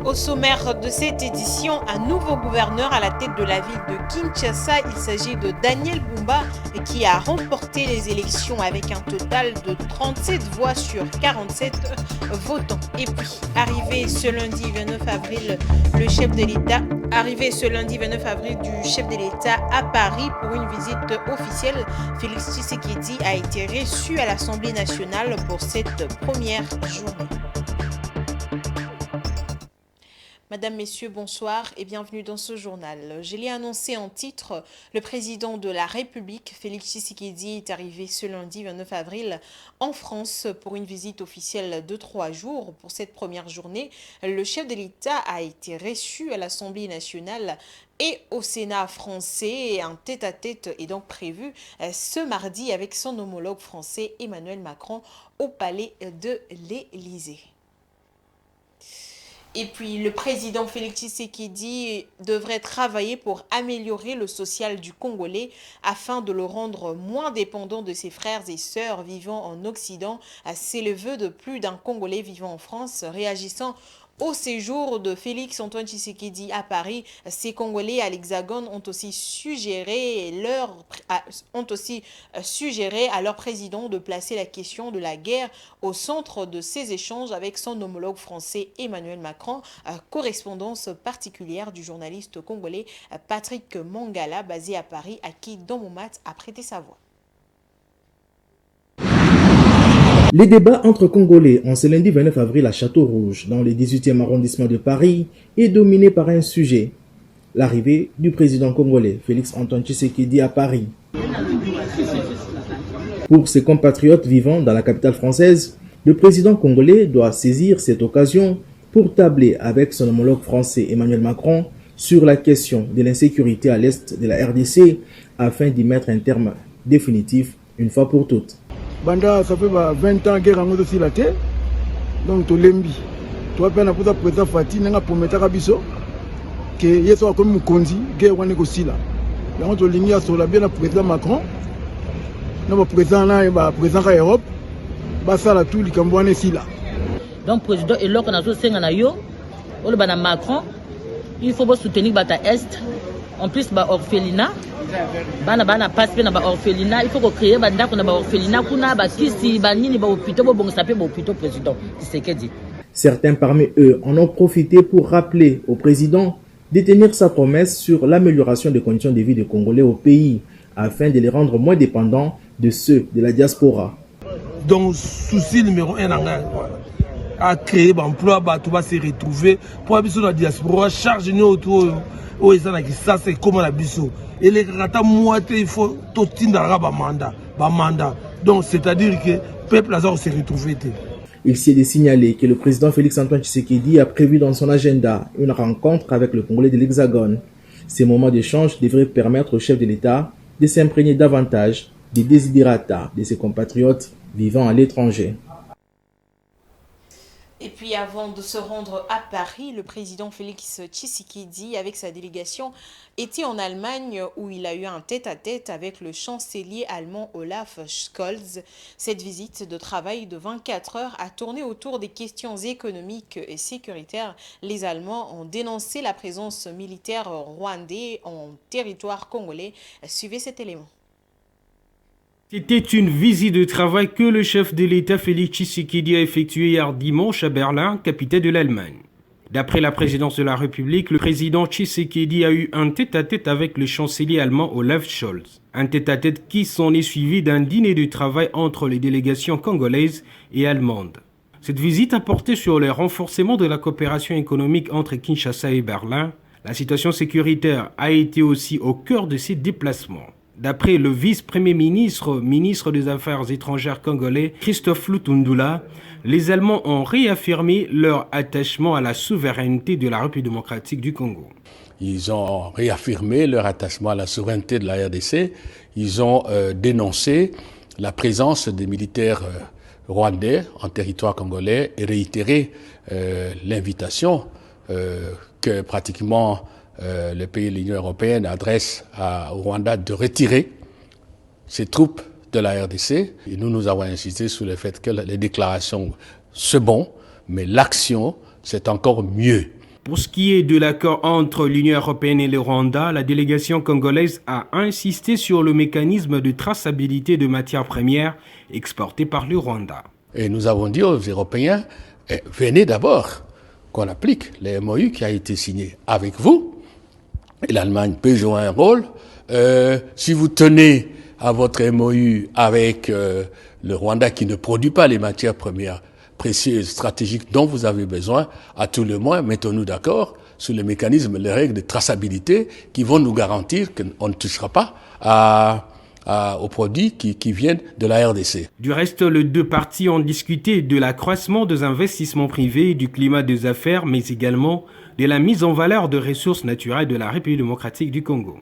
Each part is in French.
Au sommaire de cette édition, un nouveau gouverneur à la tête de la ville de Kinshasa. Il s'agit de Daniel Bumba qui a remporté les élections avec un total de 37 voix sur 47 votants. Et puis, arrivé ce lundi 29 avril, du chef de l'État à Paris pour une visite officielle, Félix Tshisekedi a été reçu à l'Assemblée nationale pour cette première journée. Madame, Messieurs, bonsoir et bienvenue dans ce journal. Je l'ai annoncé en titre, le président de la République, Félix Tshisekedi, est arrivé ce lundi 29 avril en France pour une visite officielle de 3 jours. Pour cette première journée, le chef de l'État a été reçu à l'Assemblée nationale et au Sénat français. Un tête-à-tête est donc prévu ce mardi avec son homologue français Emmanuel Macron au palais de l'Élysée. Et puis, le président Félix Tshisekedi devrait travailler pour améliorer le social du Congolais afin de le rendre moins dépendant de ses frères et sœurs vivant en Occident. C'est le vœu de plus d'un Congolais vivant en France. Réagissant au séjour de Félix Antoine Tshisekedi à Paris, ces Congolais à l'Hexagone ont aussi suggéré à leur président de placer la question de la guerre au centre de ses échanges avec son homologue français Emmanuel Macron. Correspondance particulière du journaliste congolais Patrick Mangala, basé à Paris, à qui Domomat a prêté sa voix. Les débats entre Congolais en ce lundi 29 avril à Château-Rouge, dans le 18e arrondissement de Paris, est dominé par un sujet, l'arrivée du président congolais Félix Antoine Tshisekedi à Paris. Pour ses compatriotes vivant dans la capitale française, le président congolais doit saisir cette occasion pour tabler avec son homologue français Emmanuel Macron sur la question de l'insécurité à l'est de la RDC afin d'y mettre un terme définitif une fois pour toutes. Banda, ça fait 20 ans guerre en aussi la terre. Donc to lembi. Toi pena pour président Fati nga prometa kabiso que yeso comme mukonzi guerre wana ko sila. Donc to lingi sur la bien président Macron. Na président na ba président ka Europe. Ba sala tout likambo wana sila. Donc président eloko na zo senga na yo, ole bana Macron, il faut soutenir bata est. En plus ba orphelinat. Bana passe na ba orphelinat, il faut créer banda ko na ba orphelinat kuna ba kisi ba nini ba hôpital bo bongisa pe ba hôpital président Tshisekedi. Certains parmi eux en ont profité pour rappeler au président de tenir sa promesse sur l'amélioration des conditions de vie des Congolais au pays afin de les rendre moins dépendants de ceux de la diaspora. Donc souci numéro 1 à créer l'emploi, tout va se retrouver pour habiter la diaspora, charge nous autour ça c'est comme la biso. Et les rata moitié il faut tout mandat. Donc c'est-à-dire que le peuple a se retrouver. Il s'est de signaler que le président Félix Antoine Tshisekedi a prévu dans son agenda une rencontre avec le Congolais de l'Hexagone. Ces moments d'échange devraient permettre au chef de l'État de s'imprégner davantage des desiderata de ses compatriotes vivant à l'étranger. Et puis avant de se rendre à Paris, le président Félix Tshisekedi avec sa délégation était en Allemagne où il a eu un tête-à-tête avec le chancelier allemand Olaf Scholz. Cette visite de travail de 24 heures a tourné autour des questions économiques et sécuritaires. Les Allemands ont dénoncé la présence militaire rwandaise en territoire congolais. Suivez cet élément. C'était une visite de travail que le chef de l'État Félix Tshisekedi a effectuée hier dimanche à Berlin, capitale de l'Allemagne. D'après la présidence de la République, le président Tshisekedi a eu un tête-à-tête avec le chancelier allemand Olaf Scholz. Un tête-à-tête qui s'en est suivi d'un dîner de travail entre les délégations congolaises et allemandes. Cette visite a porté sur le renforcement de la coopération économique entre Kinshasa et Berlin, La situation sécuritaire a été aussi au cœur de ces déplacements. D'après le vice-premier ministre, ministre des Affaires étrangères congolais, Christophe Lutundula, les Allemands ont réaffirmé leur attachement à la souveraineté de la République démocratique du Congo. Ils ont réaffirmé leur attachement à la souveraineté de la RDC. Ils ont dénoncé la présence des militaires rwandais en territoire congolais et réitéré l'invitation que pratiquement le pays de l'Union européenne adresse au Rwanda de retirer ses troupes de la RDC. Et nous avons insisté sur le fait que les déclarations, c'est bon, mais l'action, c'est encore mieux. Pour ce qui est de l'accord entre l'Union européenne et le Rwanda, la délégation congolaise a insisté sur le mécanisme de traçabilité de matières premières exportées par le Rwanda. Et nous avons dit aux Européens, venez d'abord qu'on applique les MOU qui a été signé avec vous. Et l'Allemagne peut jouer un rôle. Si vous tenez à votre MOU avec le Rwanda qui ne produit pas les matières premières précieuses, stratégiques dont vous avez besoin, à tout le moins, mettons-nous d'accord sur les mécanismes, les règles de traçabilité qui vont nous garantir qu'on ne touchera pas aux produits qui viennent de la RDC. Du reste, les deux parties ont discuté de l'accroissement des investissements privés, du climat des affaires, mais également de la mise en valeur de ressources naturelles de la République démocratique du Congo.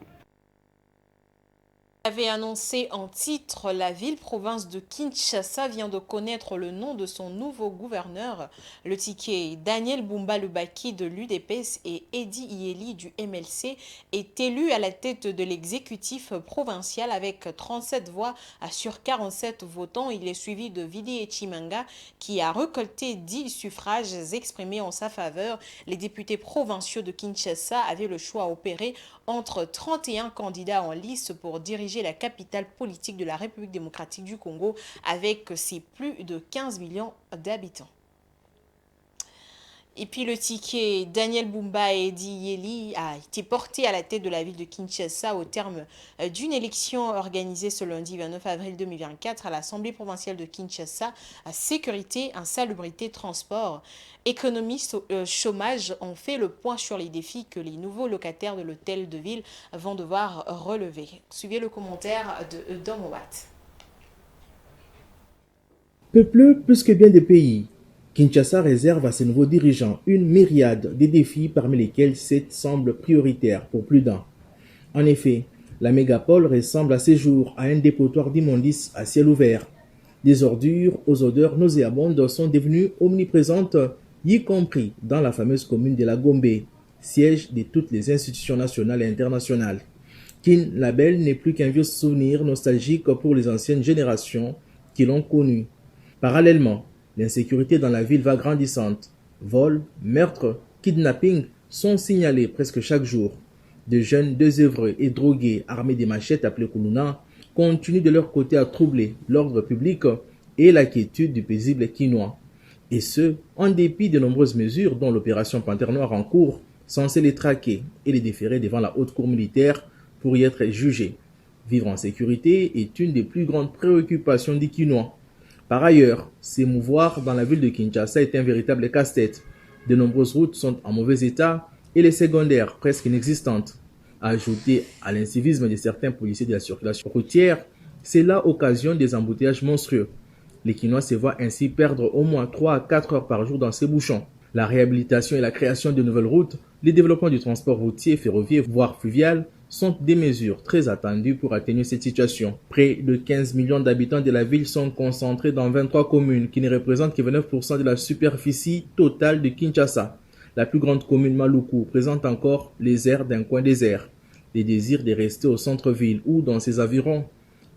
Avait annoncé en titre, la ville-province de Kinshasa vient de connaître le nom de son nouveau gouverneur. Le ticket Daniel Bumba Lubaki de l'UDPS et Edi Iyeli du MLC est élu à la tête de l'exécutif provincial avec 37 voix sur 47 votants. Il est suivi de Vidi Echimanga qui a récolté 10 suffrages exprimés en sa faveur. Les députés provinciaux de Kinshasa avaient le choix à opérer entre 31 candidats en lice pour diriger la capitale politique de la République démocratique du Congo avec ses plus de 15 millions d'habitants. Et puis le ticket Daniel Bumba et Edi Iyeli a été porté à la tête de la ville de Kinshasa au terme d'une élection organisée ce lundi 29 avril 2024 à l'Assemblée provinciale de Kinshasa. Sécurité, insalubrité, transport, économie, chômage ont fait le point sur les défis que les nouveaux locataires de l'hôtel de ville vont devoir relever. Suivez le commentaire de Domowat. Peupleux plus que bien des pays, Kinshasa réserve à ses nouveaux dirigeants une myriade de défis parmi lesquels 7 semblent prioritaires pour plus d'un. En effet, la mégapole ressemble à ces jours à un dépotoir d'immondices à ciel ouvert. Des ordures aux odeurs nauséabondes sont devenues omniprésentes, y compris dans la fameuse commune de la Gombe, siège de toutes les institutions nationales et internationales. Kin Label n'est plus qu'un vieux souvenir nostalgique pour les anciennes générations qui l'ont connu. Parallèlement, l'insécurité dans la ville va grandissante. Vols, meurtres, kidnappings sont signalés presque chaque jour. De jeunes désœuvrés et drogués armés des machettes appelées Kuluna continuent de leur côté à troubler l'ordre public et la quiétude du paisible Kinois. Et ce, en dépit de nombreuses mesures dont l'opération Panthère Noire en cours, censée les traquer et les déférer devant la haute cour militaire pour y être jugés. Vivre en sécurité est une des plus grandes préoccupations des Kinois. Par ailleurs, s'émouvoir dans la ville de Kinshasa est un véritable casse-tête. De nombreuses routes sont en mauvais état et les secondaires presque inexistantes. Ajouté à l'incivisme de certains policiers de la circulation routière, c'est là occasion des embouteillages monstrueux. Les Kinois se voient ainsi perdre au moins 3 à 4 heures par jour dans ces bouchons. La réhabilitation et la création de nouvelles routes, le développement du transport routier, ferroviaire, voire fluvial, sont des mesures très attendues pour atténuer cette situation. Près de 15 millions d'habitants de la ville sont concentrés dans 23 communes qui ne représentent que 29% de la superficie totale de Kinshasa. La plus grande commune, Maluku, présente encore les airs d'un coin désert. Le désir de rester au centre-ville ou dans ses environs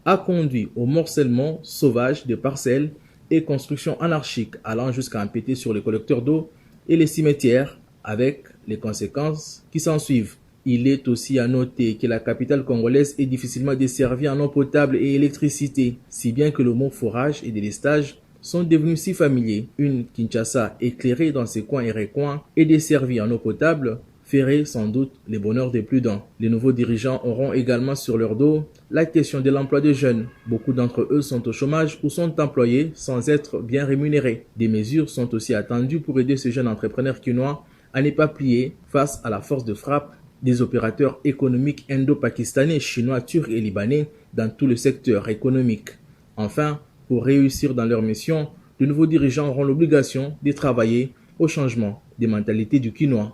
a conduit au morcellement sauvage des parcelles et constructions anarchiques allant jusqu'à empiéter sur les collecteurs d'eau et les cimetières avec les conséquences qui s'ensuivent. Il est aussi à noter que la capitale congolaise est difficilement desservie en eau potable et électricité, si bien que le mot forage et délestage sont devenus si familiers. Une Kinshasa éclairée dans ses coins et recoins et desservie en eau potable ferait sans doute les bonheurs des plus d'un. Les nouveaux dirigeants auront également sur leur dos la question de l'emploi des jeunes. Beaucoup d'entre eux sont au chômage ou sont employés sans être bien rémunérés. Des mesures sont aussi attendues pour aider ces jeunes entrepreneurs kinois à ne pas plier face à la force de frappe des opérateurs économiques indo-pakistanais, chinois, turcs et libanais dans tout le secteur économique. Enfin, pour réussir dans leur mission, de nouveaux dirigeants auront l'obligation de travailler au changement des mentalités du quinoa.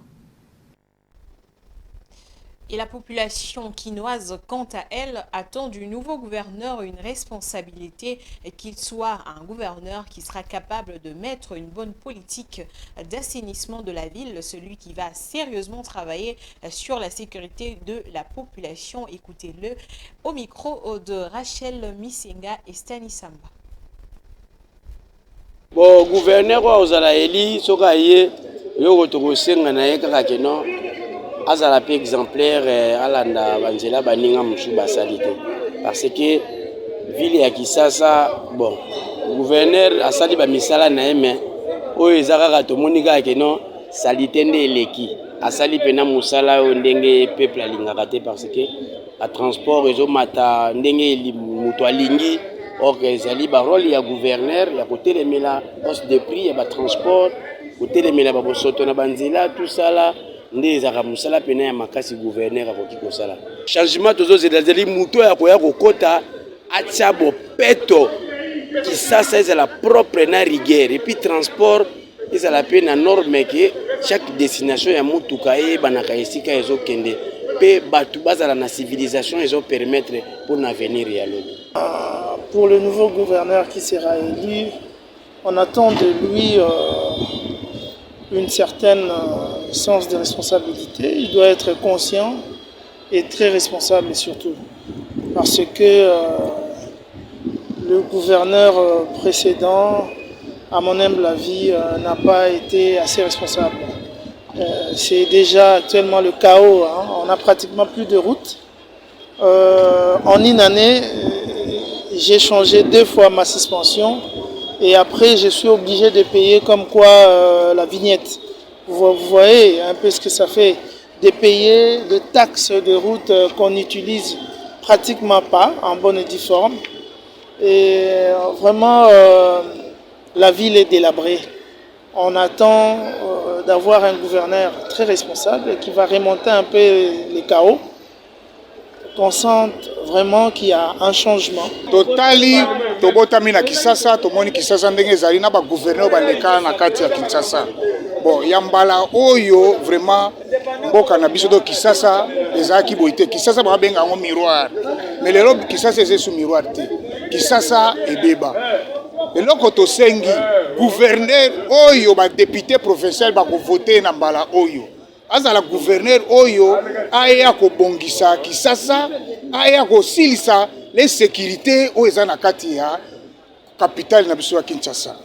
Et la population quinoise, quant à elle, attend du nouveau gouverneur une responsabilité, qu'il soit un gouverneur qui sera capable de mettre une bonne politique d'assainissement de la ville, celui qui va sérieusement travailler sur la sécurité de la population. Écoutez-le au micro de Rachel Misenga et Stanisamba. Bon, gouverneur ozala eli soka ye yo tokosenga na ye kaka keno azala pe exemplaire alanda banzela baninga musu basali te parce que ville ya Kisasa bon gouverneur asali ba misala na ye mais oyo ezaka kaka tomoni kaka keno salite nde eleki asali pena musala oyo ndenge peuple alingaka te parce que a transport ezomata ndenge mutu alingi. Or, ezali ba rôle ya gouverneur ya kotelemela hausse de prix ya ba transport kotelemela ba bosoto na banzela tout ça là nde ezaka musala pena ya makasi gouverneur akoki kosala changement tozozeli mutu ya koya kokota atia bopeto Kisasa ezala propre na rigueur et puis transport ezala pe na norme ke chaque destination ya mutuka ebanaka esika ezokende pe batu bazala na civilisation ezopermettre pour l'avenir ya lobi. Pour le nouveau gouverneur qui sera élu, on attend de lui une certaine sens de responsabilité. Il doit être conscient et très responsable surtout. Parce que le gouverneur précédent, à mon humble avis, n'a pas été assez responsable. C'est déjà actuellement le chaos. Hein. On n'a pratiquement plus de route. En une année, j'ai changé 2 fois ma suspension et après je suis obligé de payer comme quoi la vignette. Vous voyez un peu ce que ça fait de payer des taxes de route qu'on n'utilise pratiquement pas en bonne et due forme. Et vraiment la ville est délabrée. On attend d'avoir un gouverneur très responsable qui va remonter un peu les chaos. On sent vraiment qu'il y a un changement. Totali, tobotami na Kisasa, tomoni Kisasa ndenge ezali na ba gouverneur baleka na kati ya Kinshasa. Bon, yambala oyo vraiment mboka na biso do Kisasa ezaki boite. Kisasa ba benga ngo miroir. Mais lelo Kisasa eze sous miroir te. Kisasa ebeba. Eloko tosengi gouverneur oyo ba député provincial ba ko voter na mbala oyo. Azala gouverneur oyo aya ko bongisa Kisasa aya ko silisa les sécurités oyo eza na kati ya capitale na biso ya Kinshasa.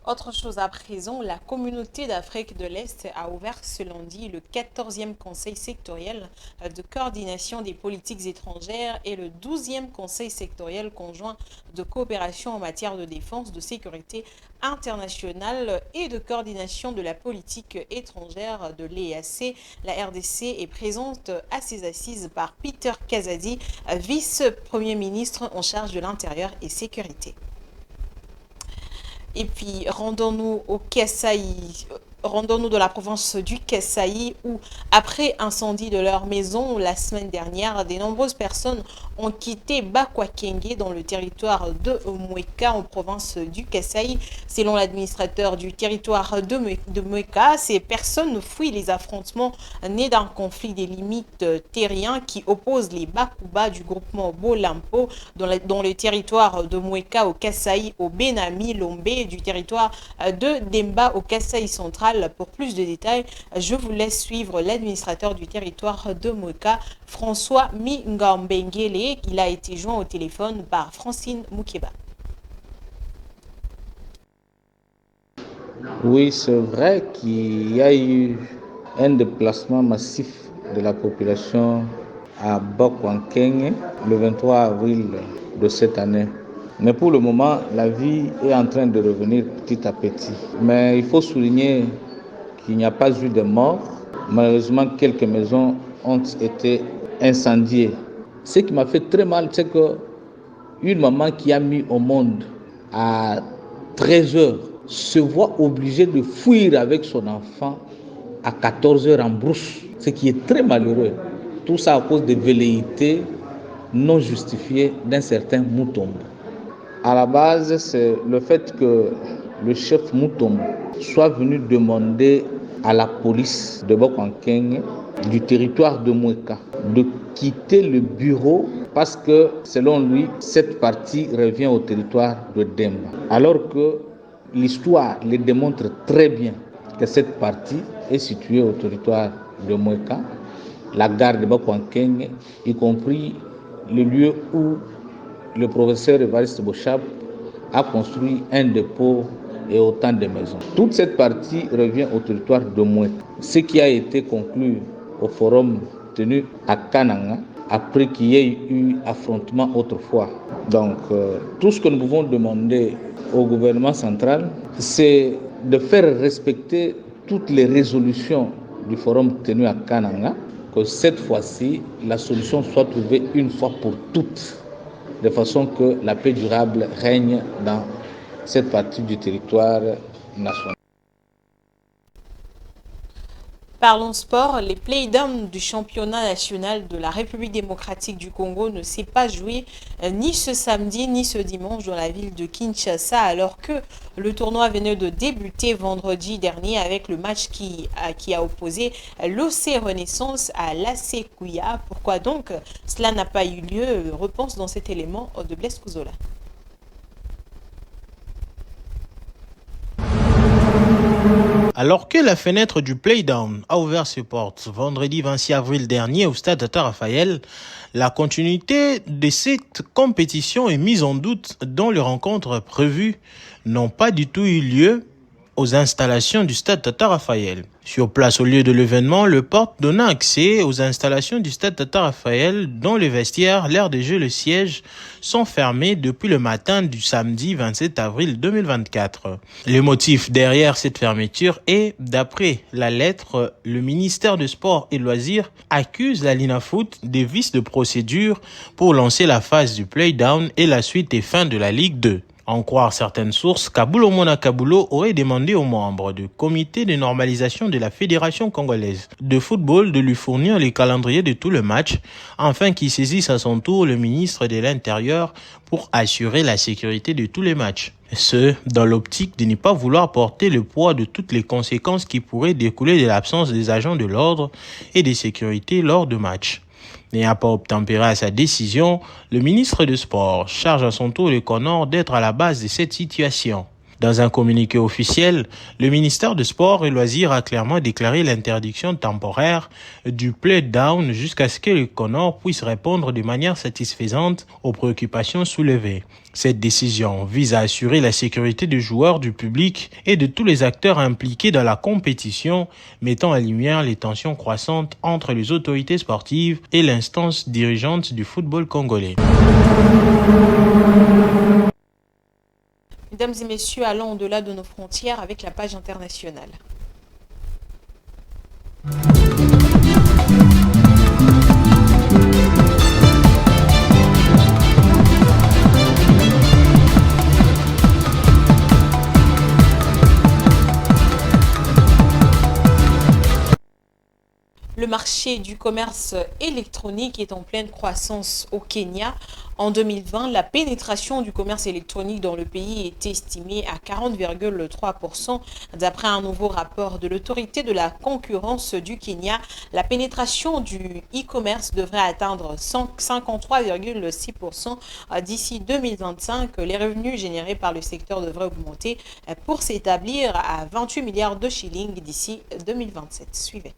Autre chose à présent, la communauté d'Afrique de l'Est a ouvert ce lundi le 14e conseil sectoriel de coordination des politiques étrangères et le 12e conseil sectoriel conjoint de coopération en matière de défense, de sécurité internationale et de coordination de la politique étrangère de l'EAC. La RDC est présente à ces assises par Peter Kazadi, vice-premier ministre en charge de l'intérieur et sécurité. Et puis, rendons-nous au Kasaï. Rendons-nous dans la province du Kasaï où, après incendie de leur maison la semaine dernière, de nombreuses personnes ont quitté Bakwakenge dans le territoire de Moueka en province du Kasaï. Selon l'administrateur du territoire de Moueka, ces personnes fuient les affrontements nés d'un conflit des limites terriens qui oppose les Bakuba du groupement Bolampo dans le territoire de Moueka au Kasaï, au Benami Lombe du territoire de Demba au Kasaï central. Pour plus de détails, je vous laisse suivre l'administrateur du territoire de Moueka, François Mingambengele. Il a été joint au téléphone par Francine Moukeba. Oui, c'est vrai qu'il y a eu un déplacement massif de la population à Bakwakenge le 23 avril de cette année. Mais pour le moment, la vie est en train de revenir petit à petit. Mais il faut souligner qu'il n'y a pas eu de morts. Malheureusement, quelques maisons ont été incendiées. Ce qui m'a fait très mal, c'est qu'une maman qui a mis au monde à 13 heures se voit obligée de fuir avec son enfant à 14 heures en brousse, ce qui est très malheureux. Tout ça à cause des velléités non justifiées d'un certain Moutombo. À la base, c'est le fait que le chef Moutombo soit venu demander à la police de Bokwankeng du territoire de Moueka de quitter le bureau parce que, selon lui, cette partie revient au territoire de Demba. Alors que l'histoire le démontre très bien que cette partie est située au territoire de Moueka, la gare de Bokwankeng, y compris le lieu où le professeur Evariste Bochab a construit un dépôt et autant de maisons. Toute cette partie revient au territoire de Moueka. Ce qui a été conclu au forum tenu à Kananga, après qu'il y ait eu affrontement autrefois. Donc, tout ce que nous pouvons demander au gouvernement central, c'est de faire respecter toutes les résolutions du forum tenu à Kananga, que cette fois-ci, la solution soit trouvée une fois pour toutes, de façon que la paix durable règne dans cette partie du territoire national. Parlons sport, les playdowns du championnat national de la République démocratique du Congo ne s'est pas joué ni ce samedi ni ce dimanche dans la ville de Kinshasa, alors que le tournoi venait de débuter vendredi dernier avec le match qui a opposé l'OC Renaissance à l'AC Kouya. Pourquoi donc cela n'a pas eu lieu? Réponse dans cet élément de Blaise Kouzola. Alors que la fenêtre du Playdown a ouvert ses portes vendredi 26 avril dernier au stade Tata Raphaël, la continuité de cette compétition est mise en doute dont les rencontres prévues n'ont pas du tout eu lieu aux installations du stade Tata Raphaël. Sur place au lieu de l'événement, le porte donna accès aux installations du stade Tata Raphaël dont les vestiaires, l'aire de jeu et le siège sont fermés depuis le matin du samedi 27 avril 2024. Le motif derrière cette fermeture est, d'après la lettre, le ministère des Sports et Loisirs accuse la Linafoot des vices de procédure pour lancer la phase du Playdown et la suite et fin de la Ligue 2. En croire certaines sources, Kabulo Mona Kabulo aurait demandé aux membres du comité de normalisation de la Fédération congolaise de football de lui fournir les calendriers de tous les matchs, afin qu'il saisisse à son tour le ministre de l'Intérieur pour assurer la sécurité de tous les matchs. Ce, dans l'optique de ne pas vouloir porter le poids de toutes les conséquences qui pourraient découler de l'absence des agents de l'ordre et de sécurité lors de matchs. N'ayant pas obtempéré à sa décision, le ministre des Sports charge à son tour le CONOR d'être à la base de cette situation. Dans un communiqué officiel, le ministère des Sports et Loisirs a clairement déclaré l'interdiction temporaire du play-down jusqu'à ce que le CONOR puisse répondre de manière satisfaisante aux préoccupations soulevées. Cette décision vise à assurer la sécurité des joueurs, du public et de tous les acteurs impliqués dans la compétition, mettant en lumière les tensions croissantes entre les autorités sportives et l'instance dirigeante du football congolais. Mesdames et messieurs, allons au-delà de nos frontières avec la page internationale. Le marché du commerce électronique est en pleine croissance au Kenya. En 2020, la pénétration du commerce électronique dans le pays est estimée à 40,3%. D'après un nouveau rapport de l'autorité de la concurrence du Kenya, la pénétration du e-commerce devrait atteindre 53,6% d'ici 2025. Les revenus générés par le secteur devraient augmenter pour s'établir à 28 milliards de shillings d'ici 2027. Suivez.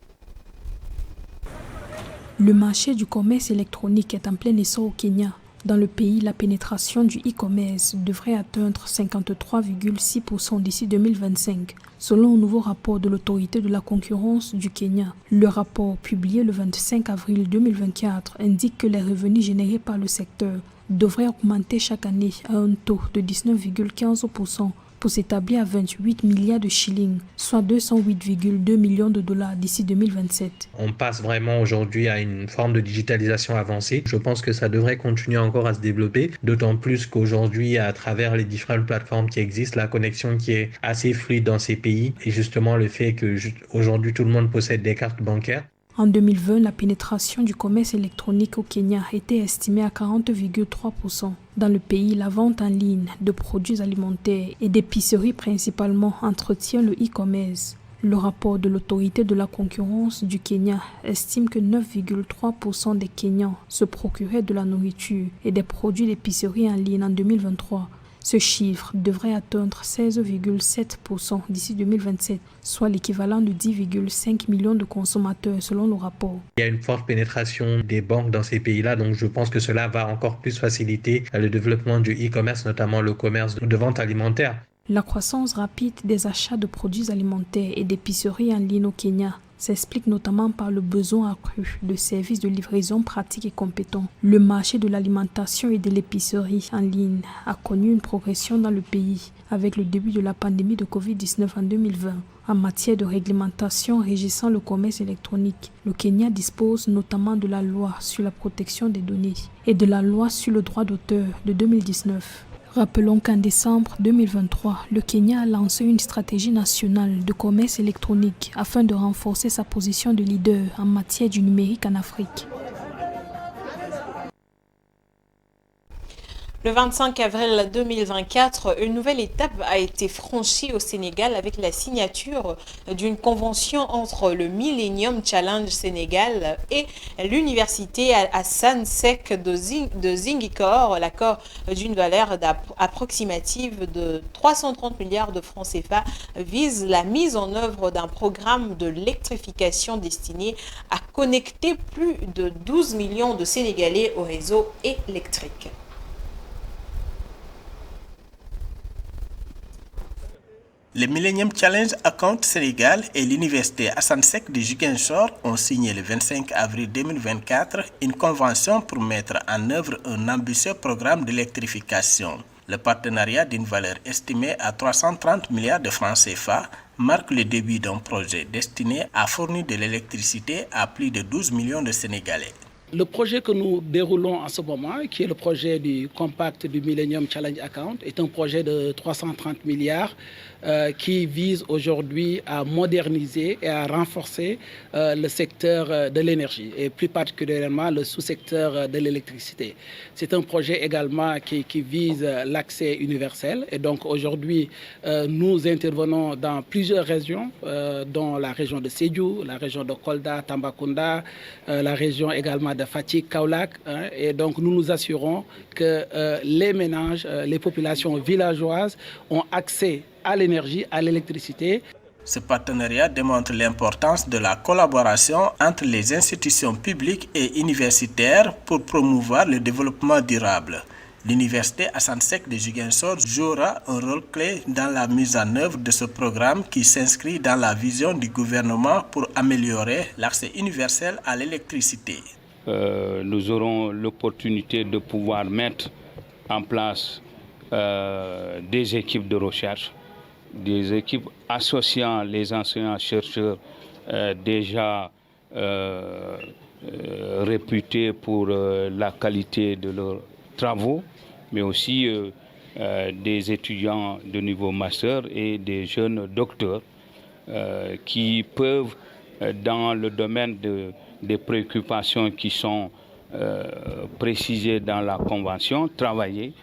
Le marché du commerce électronique est en plein essor au Kenya. Dans le pays, la pénétration du e-commerce devrait atteindre 53,6% d'ici 2025, selon un nouveau rapport de l'autorité de la concurrence du Kenya. Le rapport, publié le 25 avril 2024, indique que les revenus générés par le secteur devraient augmenter chaque année à un taux de 19,15% pour s'établir à 28 milliards de shillings, soit 208,2 millions de dollars d'ici 2027. On passe vraiment aujourd'hui à une forme de digitalisation avancée. Je pense que ça devrait continuer encore à se développer, d'autant plus qu'aujourd'hui, à travers les différentes plateformes qui existent, la connexion qui est assez fluide dans ces pays et justement le fait que aujourd'hui tout le monde possède des cartes bancaires. En 2020, la pénétration du commerce électronique au Kenya était estimée à 40,3%. Dans le pays, la vente en ligne de produits alimentaires et d'épiceries principalement entretient le e-commerce. Le rapport de l'autorité de la concurrence du Kenya estime que 9,3% des Kenyans se procuraient de la nourriture et des produits d'épicerie en ligne en 2023. Ce chiffre devrait atteindre 16,7% d'ici 2027, soit l'équivalent de 10,5 millions de consommateurs selon le rapport. Il y a une forte pénétration des banques dans ces pays-là, donc je pense que cela va encore plus faciliter le développement du e-commerce, notamment le commerce de vente alimentaire. La croissance rapide des achats de produits alimentaires et d'épiceries en ligne au Kenya s'explique notamment par le besoin accru de services de livraison pratiques et compétents. Le marché de l'alimentation et de l'épicerie en ligne a connu une progression dans le pays avec le début de la pandémie de Covid-19 en 2020. En matière de réglementation régissant le commerce électronique, le Kenya dispose notamment de la loi sur la protection des données et de la loi sur le droit d'auteur de 2019. Rappelons qu'en décembre 2023, le Kenya a lancé une stratégie nationale de commerce électronique afin de renforcer sa position de leader en matière du numérique en Afrique. Le 25 avril 2024, une nouvelle étape a été franchie au Sénégal avec la signature d'une convention entre le Millennium Challenge Sénégal et l'université Hassan Sek de Ziguinchor. L'accord d'une valeur approximative de 330 milliards de francs CFA vise la mise en œuvre d'un programme de l'électrification destiné à connecter plus de 12 millions de Sénégalais au réseau électrique. Le Millennium Challenge Account Sénégal et l'université Hassan Sek de Ziguinchor ont signé le 25 avril 2024 une convention pour mettre en œuvre un ambitieux programme d'électrification. Le partenariat d'une valeur estimée à 330 milliards de francs CFA marque le début d'un projet destiné à fournir de l'électricité à plus de 12 millions de Sénégalais. Le projet que nous déroulons en ce moment, qui est le projet du Compact du Millennium Challenge Account, est un projet de 330 milliards qui vise aujourd'hui à moderniser et à renforcer le secteur de l'énergie et plus particulièrement le sous-secteur de l'électricité. C'est un projet également qui vise l'accès universel et donc aujourd'hui nous intervenons dans plusieurs régions dont la région de Sédhiou, la région de Kolda, Tambacounda, la région également de Fatick, Kaolack, et donc nous nous assurons que les ménages, les populations villageoises ont accès à l'énergie, à l'électricité. Ce partenariat démontre l'importance de la collaboration entre les institutions publiques et universitaires pour promouvoir le développement durable. L'université Hassan Sek de Ziguinchor jouera un rôle clé dans la mise en œuvre de ce programme qui s'inscrit dans la vision du gouvernement pour améliorer l'accès universel à l'électricité. Nous aurons l'opportunité de pouvoir mettre en place des équipes de recherche, des équipes associant les enseignants-chercheurs déjà réputés pour la qualité de leurs travaux, mais aussi des étudiants de niveau master et des jeunes docteurs qui peuvent, dans le domaine des préoccupations qui sont précisées dans la Convention, travailler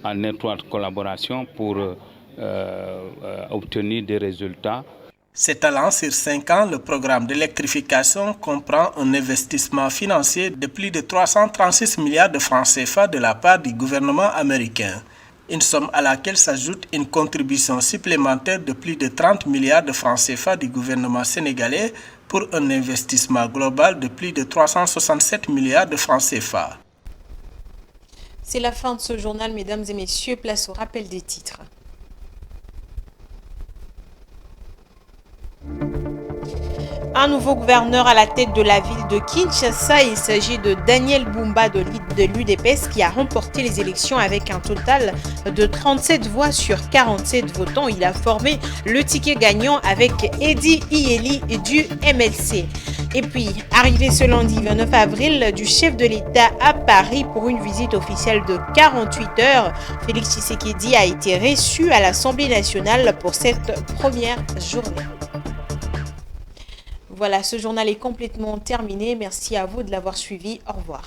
en étroite collaboration pour obtenir des résultats. S'étalant sur 5 ans, le programme d'électrification comprend un investissement financier de plus de 336 milliards de francs CFA de la part du gouvernement américain. Une somme à laquelle s'ajoute une contribution supplémentaire de plus de 30 milliards de francs CFA du gouvernement sénégalais pour un investissement global de plus de 367 milliards de francs CFA. C'est la fin de ce journal, mesdames et messieurs. Place au rappel des titres. Un nouveau gouverneur à la tête de la ville de Kinshasa. Il s'agit de Daniel Bumba de l'UDPS qui a remporté les élections avec un total de 37 voix sur 47 votants. Il a formé le ticket gagnant avec Eddie Ieli du MLC. Et puis, arrivé ce lundi 29 avril du chef de l'État à Paris pour une visite officielle de 48 heures, Félix Tshisekedi a été reçu à l'Assemblée nationale pour cette première journée. Voilà, ce journal est complètement terminé. Merci à vous de l'avoir suivi. Au revoir.